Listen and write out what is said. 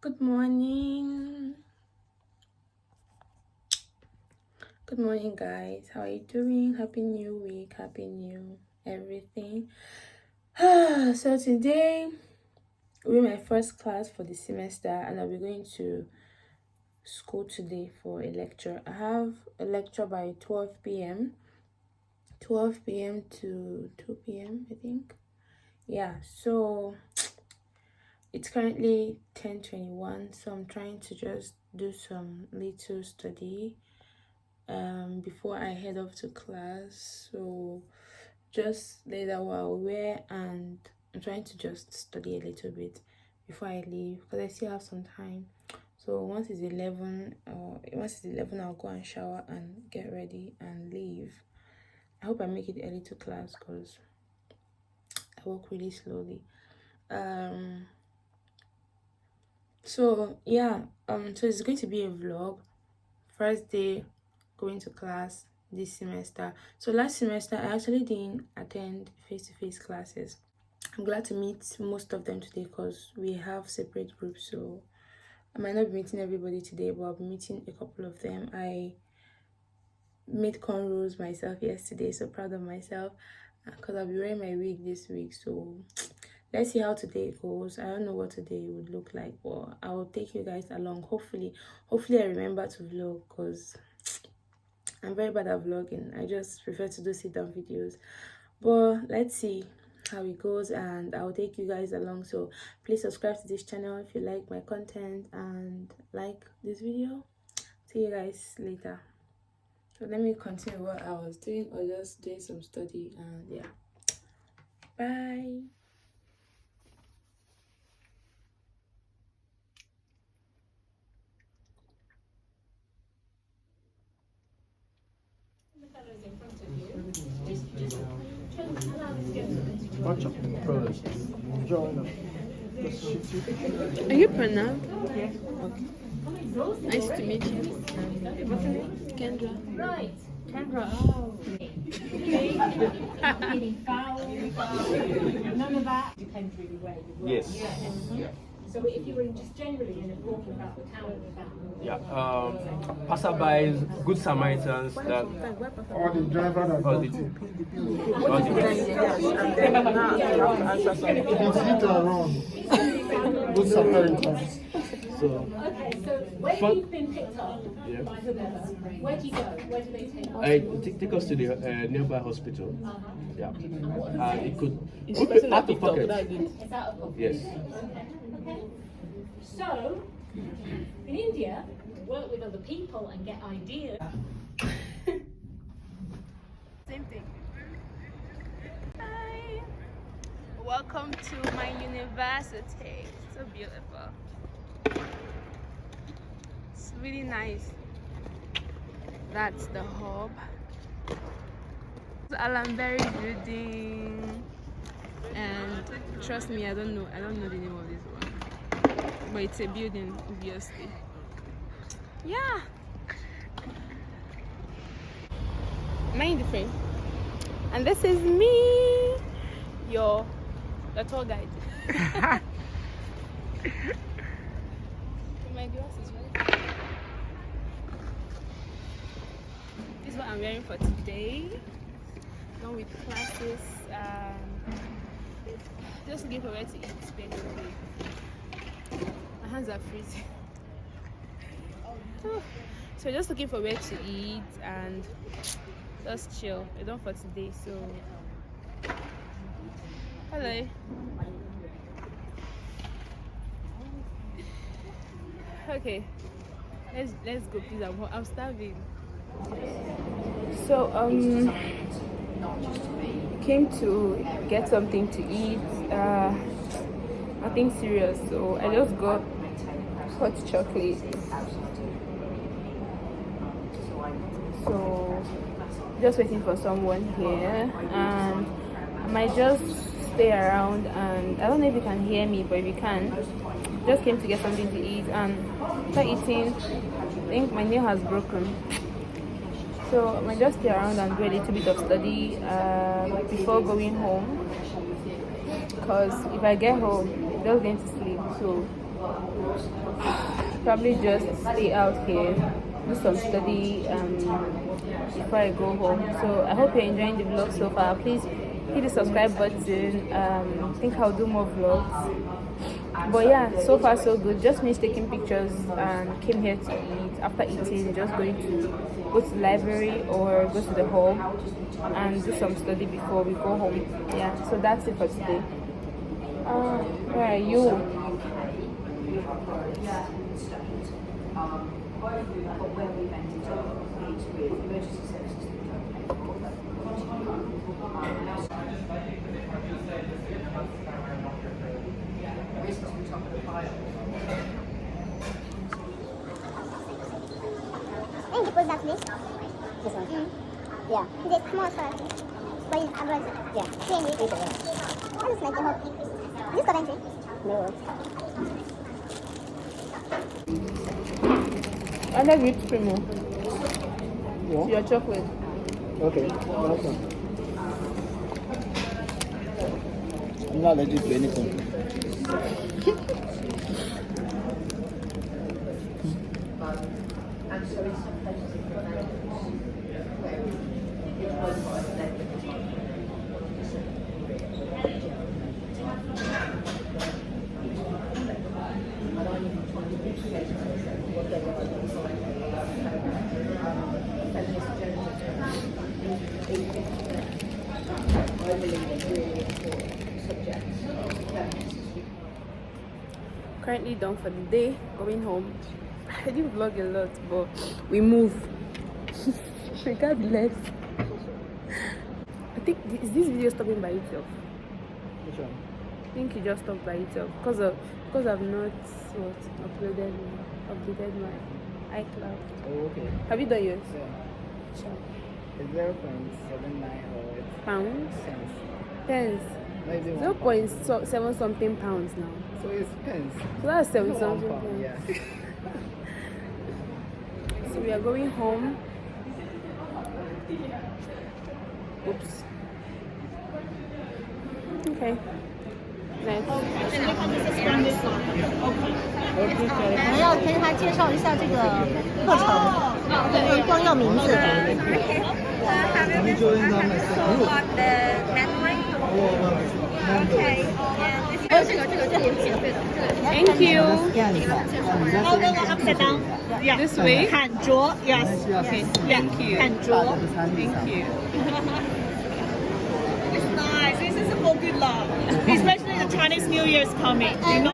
Good morning. Good morning, guys. How are you doing? Happy new week. Happy new everything. So today will be my first class for the semester, and I'll be going to school today for a lecture. I have a lecture by 12 p.m. 12 p.m. to 2 p.m. I think. Yeah. So it's currently 10:21. So I'm trying to just do some little study before I head off to class. So just later while aware, and I'm trying to just study a little bit before I leave because I still have some time. So once it's 11, I'll go and shower and get ready and leave. I hope I make it early to class because I walk really slowly. So it's going to be a vlog. First day going to class this semester. So last semester I actually didn't attend face-to-face classes. I'm glad to meet most of them today because we have separate groups, so I might not be meeting everybody today, but I'll be meeting a couple of them. I made cornrows myself yesterday, so proud of myself because I'll be wearing my wig this week. So let's see how today goes. I don't know what today would look like, but I will take you guys along. Hopefully I remember to vlog because I'm very bad at vlogging. I just prefer to do sit-down videos. But let's see how it goes, and I'll take you guys along. So please subscribe to this channel if you like my content and like this video. See you guys later. So let me continue what I was doing, or just doing some study, and yeah. Bye. Watch out, brothers. Join up. Are you Pranav? Yes. Okay. Nice to meet you. What's your name? Kendra. Right. Kendra. Oh. Getting foul. None of that depends really where you work. Yes. So if you were just generally talking about the town Passerbys, good Samaritans, that Or the driver that all got the, hit. all the It's hit and run. Good Samaritans. so Okay, so when Fun- you've been picked up Yeah. by whoever, where do you go? Where do they take you? take us to the nearby hospital. Yeah. It could Is be person out that of picked up pocket. without it? It's out of pocket. Yes. Okay. So, in India, you work with other people and get ideas. Same thing. Hi. Welcome to my university. So beautiful. It's really nice. That's the hub. It's Alamberry building. And trust me, I don't know the name of this one. But it's a building, obviously. Yeah. Am I in the frame? And this is me, your tour guide. My glasses, right? This is what I'm wearing for today. Done with classes. Just looking for where to eat, basically. My hands are freezing. So just looking for where to eat and just chill. We're done for today, so hello. Okay, let's go, please. I'm starving. So came to get something to eat. Nothing serious, so I just got hot chocolate. So just waiting for someone here, and I might just stay around. And I don't know if you can hear me, but if you can, just came to get something to eat, and after eating, I think my nail has broken. So I might just stay around and do a little bit of study before going home, because if I get home, I'm just going to sleep. So probably just stay out here, do some study before I go home. So I hope you're enjoying the vlog so far. Please hit the subscribe button. I think I'll do more vlogs. But yeah, so far so good. Just finished taking pictures and came here to eat. After eating, just going to go to the library or go to the hall and do some study before we go home. Yeah, so that's it for today. Where are you? I think it was that this. This one? Yeah. Is it small size? But it's average? Yeah. 300. That looks like the whole thing. Is this Coventry? No. I like whipped cream. Yeah? Your chocolate. Okay. Awesome. I'm not allergic to anything. Currently done for the day, going home. I didn't vlog a lot, but we move. Regardless. I think is this video stopping by itself? Which one? I think it just stopped by itself because I've not updated my iCloud. Oh, okay. Have you done yours? Yeah. Sure. It's 0.79 or Pounds? cents. Pence. Not even 0.7 something pounds now. So it's pence. So that's 7 Not something 1 pound, pounds. yeah. So we are going home. Oops. Okay. Next. 我们要跟他介绍一下这个课程，对，光要名字。 Thank you. Upside down. Yeah. This way. Hand draw. Yes. Okay. Yeah. Thank you. Hand draw. Thank you. It's nice. This is for good luck. Especially the Chinese New Year is coming. You know?